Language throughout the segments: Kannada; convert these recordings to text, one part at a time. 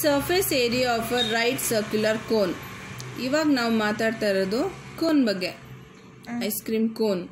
Surface area of a right circular cone. ಇವಾಗ ನಾವು ಮಾತಾಡ್ತಾ ಇರೋದು ಕೋನ್ ಬಗ್ಗೆ. Ice cream cone.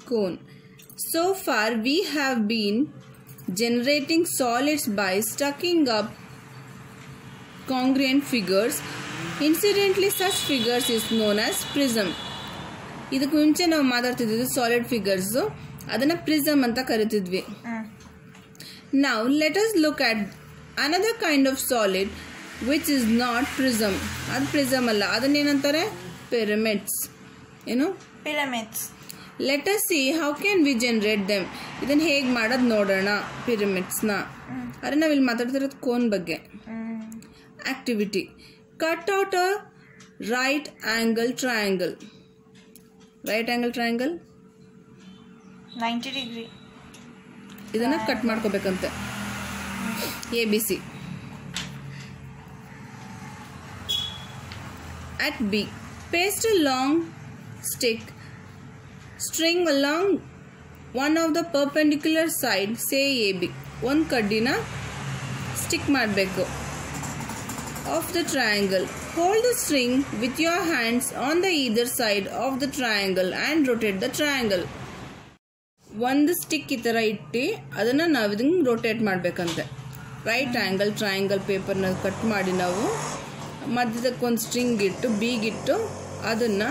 Cone. So far we have been generating solids by stacking up congruent figures. Incidentally, such figures is known as prism. ಇದಕ್ಕೆ ಮುಂಚೆ ನಾವು ಮಾತಾಡ್ತಿದ್ವಿ ಸಾಲಿಡ್ ಫಿಗರ್ಸ್, ಅದನ್ನ ಪ್ರಿಸಮ್ ಅಂತ ಕರಿತಿದ್ವಿ. Now let us look at another kind of solid which is not prism. ಅದು ಪ್ರಿಸಮ್ ಅಲ್ಲ, ಅದನ್ನೇನಂತಾರೆ? ಪಿರಮಿಡ್ಸ್. ಏನು? Pyramids. Let us see how can we generate them. ಇದನ್ನ ಹೇಗೆ ಮಾಡೋದು ನೋಡೋಣ ಪಿರಮಿಡ್ಸ್ನ. ಅರೆ ನಾವಿಲ್ಲಿ ಮಾತಾಡ್ತಿರೋದು ಕೋನ್ ಬಗ್ಗೆ. Activity: cut out a right angle triangle. Right angle triangle 90 degree. ಇದನ್ನ cut ಮಾಡ್ಕೋಬೇಕಂತೆ. ABC. At B, paste a long string along one of the perpendicular side, say AB. ಒಂದು ಕಡ್ಡಿನ ಸ್ಟಿಕ್ ಮಾಡಬೇಕು of the triangle. Hold the string with your hands on the either side of the triangle and rotate the triangle. ಒಂದು ಸ್ಟಿಕ್ ಈ ಥರ ಇಟ್ಟು ಅದನ್ನು ನಾವು ಇದನ್ನು ರೊಟೇಟ್ ಮಾಡಬೇಕಂತೆ. ರೈಟ್ ಆ್ಯಂಗಲ್ ಟ್ರಯಾಂಗಲ್ ಪೇಪರ್ನ ಕಟ್ ಮಾಡಿ ನಾವು ಮಧ್ಯದಕ್ಕೊಂದು ಸ್ಟ್ರಿಂಗ್ ಇಟ್ಟು ಬೀಗಿಟ್ಟು ಅದನ್ನು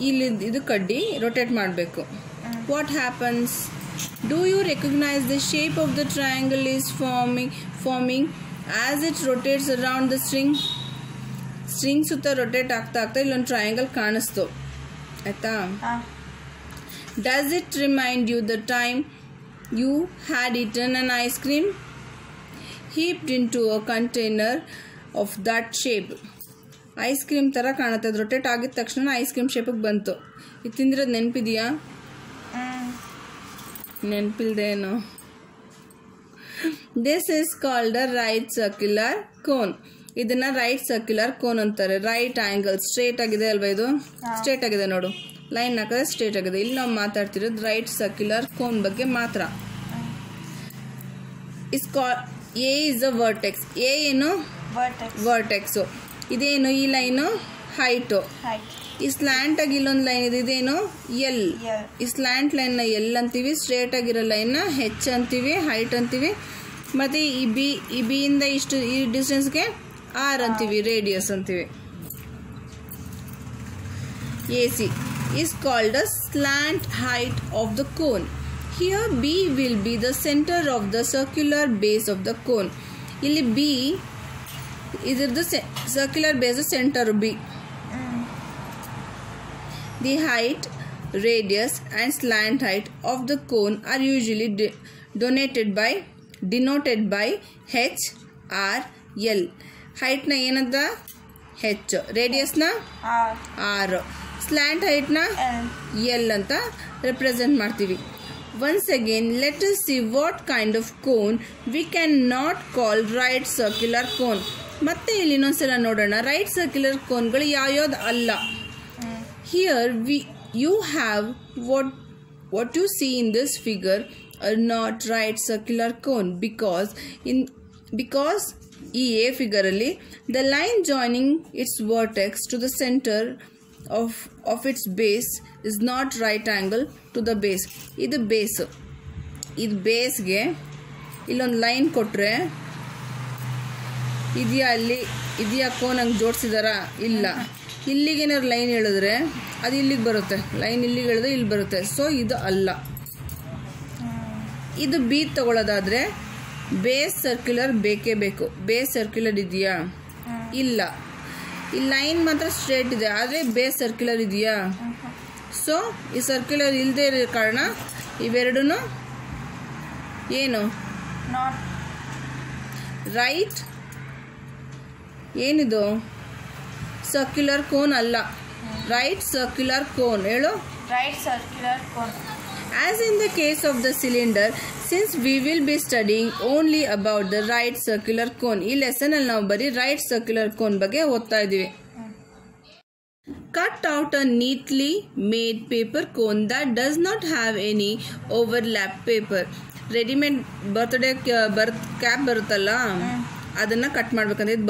ಇಲ್ಲಿ ಇದು ಕಡ್ಡಿ ರೊಟೇಟ್ ಮಾಡಬೇಕು. What happens? Do you recognise the shape of the triangle is forming as it rotates around the string ಸುತ್ತ ರೊಟೇಟ್ ಆಗ್ತಾ ಆಗ್ತಾ ಇಲ್ಲೊಂದು ಟ್ರಯಾಂಗಲ್ ಕಾಣಿಸ್ತು, ಆಯ್ತಾ? Does it remind you the time you had eaten an ice cream heaped into a container of that shape. Ice cream ಥರ ಕಾಣುತ್ತೆ. ಅದು ರೊಟೇಟ್ ಆಗಿದ ತಕ್ಷಣ ಐಸ್ ಕ್ರೀಮ್ ಶೇಪಿಗೆ ಬಂತು. ಇದು ತಿಂದಿರೋದು ನೆನಪಿದೆಯಾ? ನೆನಪಿಲ್ದೇನೋ. This is called a right circular cone. ಇದನ್ನ ರೈಟ್ ಸರ್ಕ್ಯುಲರ್ ಕೋನ್ ಅಂತಾರೆ. ರೈಟ್ ಆಂಗಲ್ ಸ್ಟ್ರೇಟ್ ಆಗಿದೆ ಅಲ್ವಾ? ಇದು ಸ್ಟ್ರೇಟ್ ಆಗಿದೆ ನೋಡು, ಲೈನ್ ಹಾಕಿದ್ರೆ ಸ್ಟ್ರೇಟ್ ಆಗಿದೆ. ಇಲ್ಲಿ ನಾವು ಮಾತಾಡ್ತಿರೋದು ರೈಟ್ ಸರ್ಕ್ಯುಲರ್ ಕೋನ್ ಬಗ್ಗೆ ಮಾತ್ರ. A is a vertex. A ಏನು? ವರ್ಟೆಕ್ಸು. ಇದೇನು? ಈ ಲೈನು ಹೈಟು. ಈ ಸ್ಲ್ಯಾಂಟ್ ಆಗಿ ಇಲ್ಲೊಂದು ಲೈನ್ ಇದೆ, ಇದೇನು? ಎಲ್. ಈ ಸ್ಲ್ಯಾಂಟ್ ಲೈನ್ನ ಎಲ್ ಅಂತೀವಿ, ಸ್ಟ್ರೇಟ್ ಆಗಿರೋ ಲೈನ್ನ ಹೆಚ್ ಅಂತೀವಿ, ಹೈಟ್ ಅಂತೀವಿ. ಮತ್ತು ಈ ಬಿಯಿಂದ ಇಷ್ಟು ಈ ಡಿಸ್ಟೆನ್ಸ್ಗೆ ಆರ್ ಅಂತೀವಿ, ರೇಡಿಯಸ್ ಅಂತೀವಿ. AC is called a slant height of the cone. Here B will be the center of the circular base of the cone. ಇಲ್ಲಿ B ಇದ್ರದ್ದು circular base center B. The height, radius and slant height of the cone are usually denoted by H, R, L. height na ಏನಂತ? H. radius na R. slant height na L ಅಂತ represent ಮಾಡ್ತೀವಿ. Once again, let us see what kind of cone we cannot call right circular cone. ಮತ್ತೆ ಇಲ್ಲಿ ಇನ್ನೊಂದ್ಸಲ ನೋಡೋಣ ರೈಟ್ ಸರ್ಕ್ಯುಲರ್ ಕೋನ್ಗಳು ಯಾವ್ಯಾವ್ದು ಅಲ್ಲ. Here you have what you see in this figure are not right circular cone because ಈ A figure ಅಲ್ಲಿ the line joining its vertex to the center of its base is not right angle to the base. ಇದು ಬೇಸ್. ಇದು ಬೇಸ್ಗೆ ಇಲ್ಲೊಂದು ಲೈನ್ ಕೊಟ್ರೆ ಇದೆಯಾ ಕೋನ್ ಹಂಗೆ ಜೋಡಿಸಿದಾರ? ಇಲ್ಲ. ಇಲ್ಲಿಗೆ ಏನಾದ್ರು ಲೈನ್ ಹೇಳಿದ್ರೆ ಅದು ಇಲ್ಲಿಗೆ ಬರುತ್ತೆ, ಲೈನ್ ಇಲ್ಲಿಗೆ ಹೇಳಿದ್ರೆ ಇಲ್ಲಿ ಬರುತ್ತೆ. ಸೊ ಇದು ಅಲ್ಲ. ಇದು ಬಿ ತಗೊಳ್ಳೋದಾದ್ರೆ ಬೇಸ್ ಸರ್ಕ್ಯುಲರ್ ಬೇಕೇ ಬೇಕು. ಬೇಸ್ ಸರ್ಕ್ಯುಲರ್ ಇದೆಯಾ? ಇಲ್ಲ. ಈ ಲೈನ್ ಮಾತ್ರ ಸ್ಟ್ರೇಟ್ ಇದೆ, ಆದರೆ ಬೇಸ್ ಸರ್ಕ್ಯುಲರ್ ಇದೆಯಾ? ಸೊ ಈ ಸರ್ಕ್ಯುಲರ್ ಇಲ್ಲದೆ ಇರೋ ಕಾರಣ ಇವೆರಡೂ ಏನು? ರೈಟ್ ಏನಿದು? ಸರ್ಕ್ಯುಲರ್ ಕೋನ್ ಅಲ್ಲ. ರೈಟ್ ಸರ್ಕ್ಯುಲರ್ ಕೋನ್ ಹೇಳು. Right circular cone. As in the case of the cylinder, since we will be studying only about the right circular cone, ಈ ಲೆಸನ್ ಅಲ್ಲಿ ನಾವು ಬರೀ ರೈಟ್ ಸರ್ಕ್ಯುಲರ್ ಕೋನ್ ಬಗ್ಗೆ ಓದ್ತಾ ಇದೀವಿ. Cut out a neatly made paper cone that does not have any overlap paper. Readymade birthday cap ಬರುತ್ತಲ್ಲ, ಅದನ್ನ ಕಟ್ ಮಾಡ್ಬೇಕಂದ್ರೆ ಇದು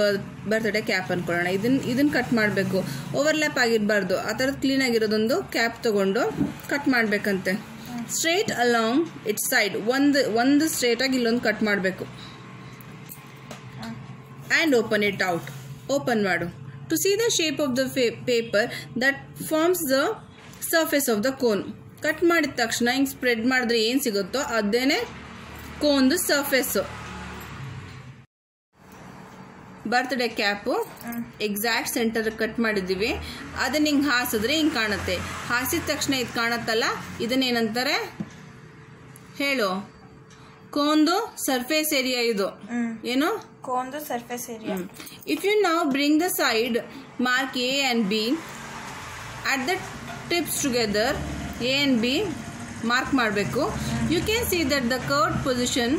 ಬರ್ತ್ಡೇ ಕ್ಯಾಪ್ ಅನ್ಕೊಳ್ಳೋಣ. ಇದನ್ನ ಕಟ್ ಮಾಡಬೇಕು, ಓವರ್ಲ್ಯಾಪ್ ಆಗಿರಬಾರ್ದು. ಆ ಥರದ್ದು ಕ್ಲೀನ್ ಆಗಿರೋದೊಂದು ಕ್ಯಾಪ್ ತಗೊಂಡು ಕಟ್ ಮಾಡಬೇಕಂತೆ. ಸ್ಟ್ರೇಟ್ ಅಲಾಂಗ್ ಇಟ್ಸ್ ಸೈಡ್, ಒಂದು ಸ್ಟ್ರೇಟ್ ಆಗಿ ಇಲ್ಲೊಂದು ಕಟ್ ಮಾಡಬೇಕು. And open it out, open ಮಾಡು. To see the shape of the paper that forms the surface of the cone. Cut ಮಾಡಿದ ತಕ್ಷಣ ಹಿಂಗೆ ಸ್ಪ್ರೆಡ್ ಮಾಡಿದ್ರೆ ಏನು ಸಿಗುತ್ತೋ ಅದೇನೆ ಕೋನ್ದು surface. Birthday cap exact centre cut ಮಾಡಿದ್ದೀವಿ. ಅದನ್ನ ಹಿಂಗೆ ಹಾಸಿದ್ರೆ ಹಿಂಗೆ ಕಾಣುತ್ತೆ. ಹಾಸಿದ ತಕ್ಷಣ ಇದು ಕಾಣತ್ತಲ್ಲ, ಇದನ್ನೇನಂತಾರೆ ಹೇಳು? ಕೋನ್ದು ಸರ್ಫೇಸ್ ಏರಿಯಾ ಇದು. ಏನು? ಕೋನ್ದು surface area. If you now bring the side mark A and B at the tips together, A and B mark ಮಾಡಬೇಕು. You can see that the curved position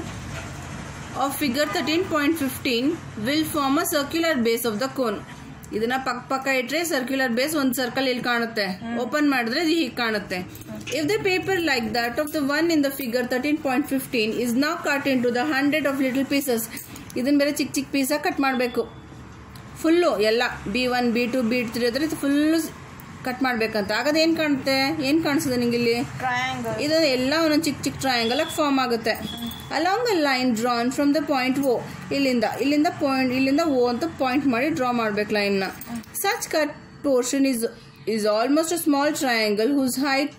of figure 13.15 will form a circular base of the cone. ಇದನ್ನ ಪಕ್ಕ ಇಟ್ರೆ ಸರ್ಕ್ಯುಲರ್ ಬೇಸ್ ಒಂದು ಸರ್ಕಲ್ ಇಲ್ಲಿ ಕಾಣುತ್ತೆ. ಓಪನ್ ಮಾಡಿದ್ರೆ ಇದು ಹೀಗೆ ಕಾಣುತ್ತೆ. If the paper like that of the one in the figure 13.15 is now cut into the 100 of little pieces. ಇದನ್ನ ಬೇರೆ ಚಿಕ್ಕ ಚಿಕ್ಕ ಪೀಸಾಗಿ ಕಟ್ ಮಾಡಬೇಕು. ಫುಲ್ಲು ಎಲ್ಲ B1 B2 B3 ಅದ್ರ ಇದು ಫುಲ್ಲು ಕಟ್ ಮಾಡ್ಬೇಕಂತ. ಆಗದ ಏನು ಕಾಣುತ್ತೆ? ಏನು ಕಾಣಿಸ್ತದೆ ನಿಂಗೆ ಇಲ್ಲಿ? ಟ್ರಯಾಂಗಲ್. ಇದು ಎಲ್ಲ ಒಂದೊಂದು ಚಿಕ್ಕ ಚಿಕ್ಕ ಟ್ರಯಾಂಗಲ್ ಆಗಿ ಫಾರ್ಮ್ ಆಗುತ್ತೆ. Along a line drawn from the point O, ಇಲ್ಲಿಂದ ಓ ಅಂತ ಪಾಯಿಂಟ್ ಮಾಡಿ ಡ್ರಾ ಮಾಡ್ಬೇಕು ಲೈನ್ನ. Such cut portion is almost a small triangle whose height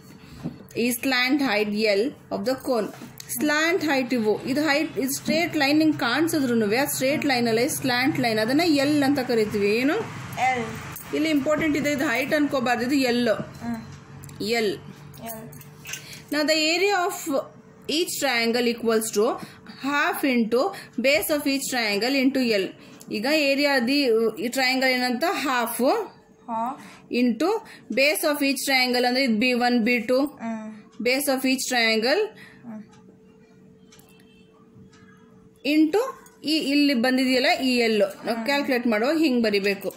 is slant height L of the cone. Slant height ಇವು. ಇದು ಹೈಟ್, ಇದು ಸ್ಟ್ರೇಟ್ ಲೈನ್ ನಿಂಗೆ ಕಾಣಿಸಿದ್ರು ಆ ಸ್ಟ್ರೇಟ್ ಲೈನ್ ಅಲ್ಲ, ಸ್ಲಾಂಟ್ ಲೈನ್, ಅದನ್ನ ಎಲ್ ಅಂತ ಕರಿತೀವಿ. ಏನು? ಎಲ್. ಇಲ್ಲಿ ಇಂಪಾರ್ಟೆಂಟ್ ಇದೆ, ಇದು ಹೈಟ್ ಅನ್ಕೋಬಾರ್ದು, ಇದು L. Now the area of each triangle equals to half into base of each triangle into L. ಈಗ ಏರಿಯಾ ಈ ಟ್ರಯಾಂಗಲ್ ಏನಂತ? Half into base of each triangle ಅಂದ್ರೆ ಇದು B1 B2 base of each triangle into ಇಲ್ಲಿ ಬಂದಿದೆಯಲ್ಲ ಈ ಎಲ್ಲು. ನಾವು ಕ್ಯಾಲ್ಕುಲೇಟ್ ಮಾಡುವಾಗ ಹಿಂಗೆ ಬರಿಬೇಕು.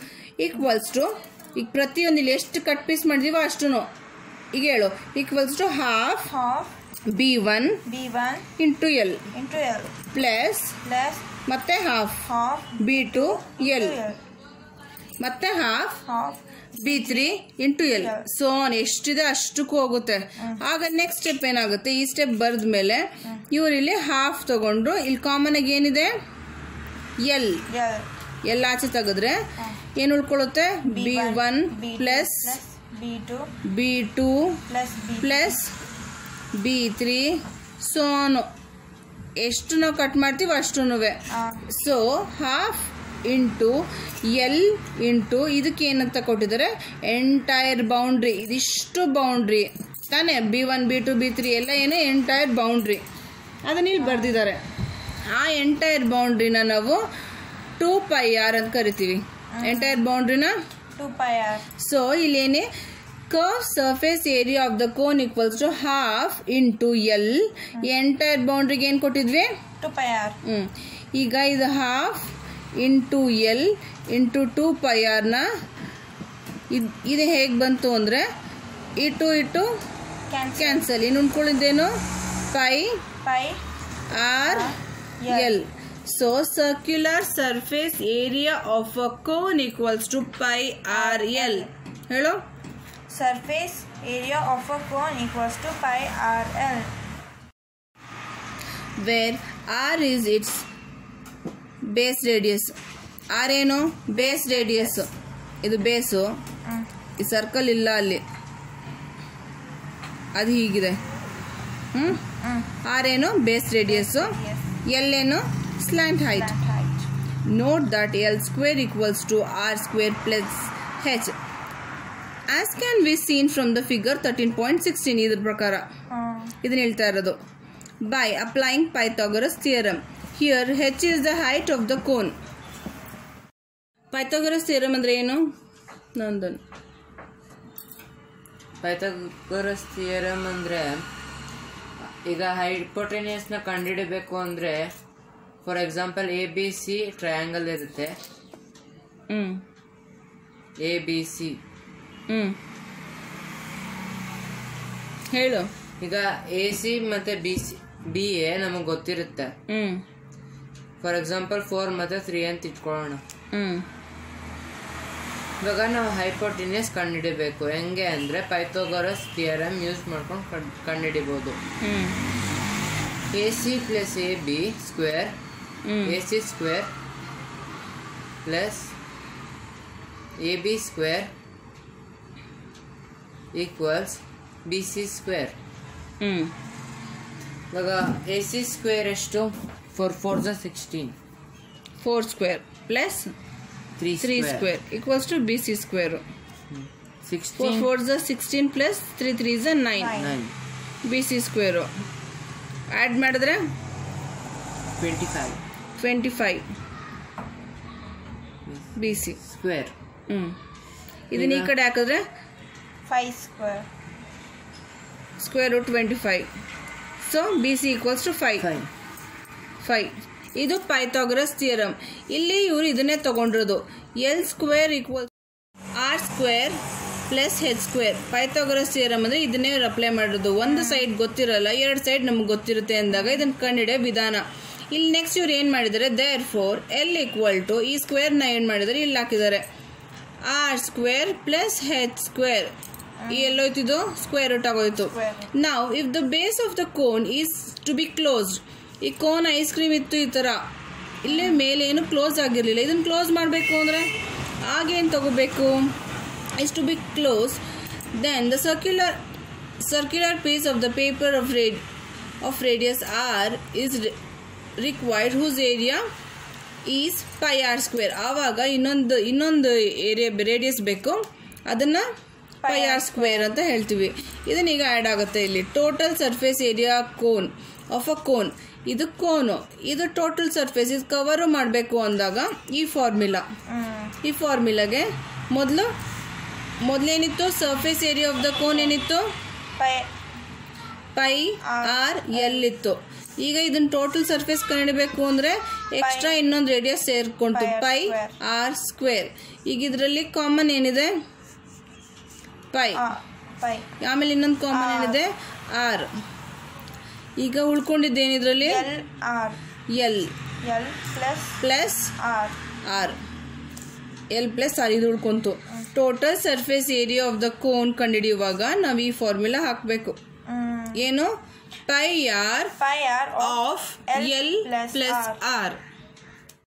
ಈಕ್ವಲ್ಸ್ ಟು, ಈಗ ಪ್ರತಿಯೊಂದು ಇಲ್ಲಿ ಎಷ್ಟು ಕಟ್ ಪೀಸ್ ಮಾಡಿದೀವೋ ಅಷ್ಟು ಈಗ ಹೇಳು. Equals to half B1 into L plus ಮತ್ತೆ ಹಾಫ್ B2 ಎಲ್ ಮತ್ತೆ half B3 into L. So ಎಷ್ಟಿದೆ ಅಷ್ಟಕ್ಕೂ ಹೋಗುತ್ತೆ. ಆಗ ನೆಕ್ಸ್ಟ್ ಸ್ಟೆಪ್ ಏನಾಗುತ್ತೆ? ಈ ಸ್ಟೆಪ್ ಬರೆದ ಮೇಲೆ ಇವ್ರು ಇಲ್ಲಿ ಹಾಫ್ ತಗೊಂಡ್ರು. ಇಲ್ಲಿ ಕಾಮನ್ ಆಗಿ ಏನಿದೆ? ಎಲ್ ಆಚೆ ತೆಗೆದ್ರೆ ಏನು ಉಳ್ಕೊಳ್ಳುತ್ತೆ? B1 plus B2 plus B3 Sonu ಎಷ್ಟು ನಾವು ಕಟ್ ಮಾಡ್ತೀವಿ ಅಷ್ಟು. So half into L into ಇದಕ್ಕೆ ಏನಂತ ಕೊಟ್ಟಿದ್ದಾರೆ? Entire boundary. ಇದಿಷ್ಟು ಬೌಂಡ್ರಿ ತಾನೇ, B1 B2 B3 ಎಲ್ಲ ಏನು ಎಂಟೈರ್ ಬೌಂಡ್ರಿ, ಅದನ್ನ ಇಲ್ಲಿ ಬರೆದಿದ್ದಾರೆ. ಆ ಎಂಟೈರ್ ಬೌಂಡ್ರಿನ ನಾವು 2πr ಅಂತ ಕರಿತೀವಿ. ಎಂಟೈರ್ ಬೌಂಡ್ರಿನ 2πr. ಸೊ ಇಲ್ಲೇನೆ curved surface area of the cone equals to half into L. Entire ಬೌಂಡ್ರಿಗೆ ಏನು ಕೊಟ್ಟಿದ್ವಿ? 2πr. ಈಗ ಇದು half into L into 2πr ನ ಇದು ಹೇಗೆ ಬಂತು ಅಂದರೆ ಇಟ್ಟು ಕ್ಯಾನ್ಸಲ್. ಇನ್ನು ಉಣ್ಕೊಳ್ಳಿದ್ದೇನು? Pi R L. So circular surface area of a cone equals to pi R L. ಹೇಳು. Surface area of a cone equals to pi RL, where R is its base radius. R ಏನು? Base radius. ಇದು ಬೇಸು, ಈ ಸರ್ಕಲ್ ಇಲ್ಲ ಅಲ್ಲಿ, ಅದು ಹೀಗಿದೆ. R ಏನು? Base radius. L ಏನು? Slant height. Note that L square equals to R square plus H. As can be seen from the figure 13.16. ಇದ್ರ ಪ್ರಕಾರ ಇದನ್ನ ಹೇಳ್ತಾ ಇರೋದು. By applying Pythagoras theorem. Here H is the height of the cone. Pythagoras theorem ಅಂದ್ರೆ ಏನು? ನಂದನ್. Pythagoras theorem ಅಂದ್ರೆ ಈಗ ಹೈಪೋಟೆನ್ಯೂಸ್ ನ ಕಂಡುಹಿಡಬೇಕು ಅಂದ್ರೆ, ಫಾರ್ ಎಕ್ಸಾಂಪಲ್ ABC ಟ್ರಯಾಂಗಲ್ ಇರುತ್ತೆ. ABC ಹೇಳು. ಈಗ ಎ ಸಿ ಮತ್ತೆ ಬಿ ಎ ನಮಗೆ ಗೊತ್ತಿರುತ್ತೆ. ಫಾರ್ ಎಕ್ಸಾಂಪಲ್ 4 ಮತ್ತೆ 3 ಅಂತ ಇಟ್ಕೊಳ್ಳೋಣ. ಇವಾಗ ನಾವು ಹೈಪೋಟಿನಿಯಸ್ ಕಂಡುಹಿಡಿಬೇಕು. ಹೆಂಗೆ ಅಂದ್ರೆ ಪೈಥಾಗರಸ್ ಥಿಯರಮ್ ಯೂಸ್ ಮಾಡ್ಕೊಂಡು ಕಂಡುಹಿಡಿಬಹುದು. A C plus A B square A C square plus A B square equals B C square. ಇವಾಗ ಎ ಸಿ ಸ್ಕ್ವೇರ್ ಎಷ್ಟು? 4 4 16. 4 square plus 3 square equals to B C square. 4 4 16 plus 3 3 9 B C square. Add ಮಾಡಿದ್ರೆ 25 ಬಿ ಸಿ ಸ್ಕ್ವೇರ್. ಇದನ್ನ ಈ ಕಡೆ ಹಾಕಿದ್ರೆ 5 square square root 25. So B C equals to 5. ಇದು ಪೈಥಾಗರಸ್ ಥಿಯರಮ್. ಇಲ್ಲಿ ಇವರು ಇದನ್ನೇ ತಗೊಂಡಿರೋದು. L square equal R square plus H square. Pythagoras theorem ಅಂದರೆ ಇದನ್ನೇ ಇವ್ರು ಅಪ್ಲೈ ಮಾಡಿರೋದು. ಒಂದು ಸೈಡ್ ಗೊತ್ತಿರಲ್ಲ, 2 ಸೈಡ್ ನಮ್ಗೆ ಗೊತ್ತಿರುತ್ತೆ ಅಂದಾಗ ಇದನ್ನು ಕಂಡುಹಿಡಿಯೋ ವಿಧಾನ. ಇಲ್ಲಿ ನೆಕ್ಸ್ಟ್ ಇವ್ರು ಏನು ಮಾಡಿದ್ದಾರೆ, therefore L equal to ಈ ಸ್ಕ್ವೇರ್ನ ಏನು ಮಾಡಿದ್ದಾರೆ ಇಲ್ಲಿ ಹಾಕಿದ್ದಾರೆ R square plus H square. ಈ ಎಲ್ಲೋಯ್ತಿದ್ದು ಸ್ಕ್ವೇರ್ ರೂಟ್ ಆಗೋಯ್ತು. ನಾವು if the base of the cone is to be closed. ಈ ಕೋನ್ ಐಸ್ ಕ್ರೀಮ್ ಇತ್ತು ಈ ಥರ, ಇಲ್ಲೇ ಮೇಲೆ ಏನು ಕ್ಲೋಸ್ ಆಗಿರಲಿಲ್ಲ. ಇದನ್ನು ಕ್ಲೋಸ್ ಮಾಡಬೇಕು ಅಂದರೆ ಆಗೇನು ತಗೋಬೇಕು, is to be closed. Then the circular piece of the paper of radius r is required, whose area is pi r square. ಆವಾಗ ಇನ್ನೊಂದು ಏರಿಯಾ ರೇಡಿಯಸ್ ಬೇಕು, ಅದನ್ನು pi r square ಅಂತ ಹೇಳ್ತೀವಿ. ಇದನ್ನ ಈಗ ಆ್ಯಡ್ ಆಗುತ್ತೆ ಇಲ್ಲಿ. Total surface area cone of a cone. ಇದು ಕೋನು, ಇದು ಟೋಟಲ್ ಸರ್ಫೇಸ್. ಇದು ಕವರು ಮಾಡಬೇಕು ಅಂದಾಗ ಈ ಫಾರ್ಮುಲಾಗೆ ಮೊದಲೇನಿತ್ತು, surface area of the cone ಏನಿತ್ತು, ಪೈ ಆರ್ ಎಲ್ ಇತ್ತು. ಈಗ ಇದನ್ನ ಟೋಟಲ್ ಸರ್ಫೇಸ್ ಕಂಡುಹಿಡಬೇಕು ಅಂದರೆ ಎಕ್ಸ್ಟ್ರಾ ಇನ್ನೊಂದು ರೇಡಿಯಸ್ ಸೇರ್ಕೊಂತು, ಪೈ ಆರ್ ಸ್ಕ್ವೇರ್. ಈಗ ಇದರಲ್ಲಿ ಕಾಮನ್ ಏನಿದೆ ಪೈ, ಆಮೇಲೆ ಇನ್ನೊಂದು ಕಾಮನ್ ಏನಿದೆ ಆರ್. ಈಗ ಉಳ್ಕೊಂಡಿದ್ದೇನಿದ್ರಲ್ಲಿ L plus R. L plus R ಇದು ಉಳ್ಕೊಂತು. Total surface area of the cone ಕಂಡುಹಿಡಿಯುವಾಗ ನಾವು ಈ ಫಾರ್ಮುಲಾ ಹಾಕಬೇಕು. ಏನು, pi R of L plus R.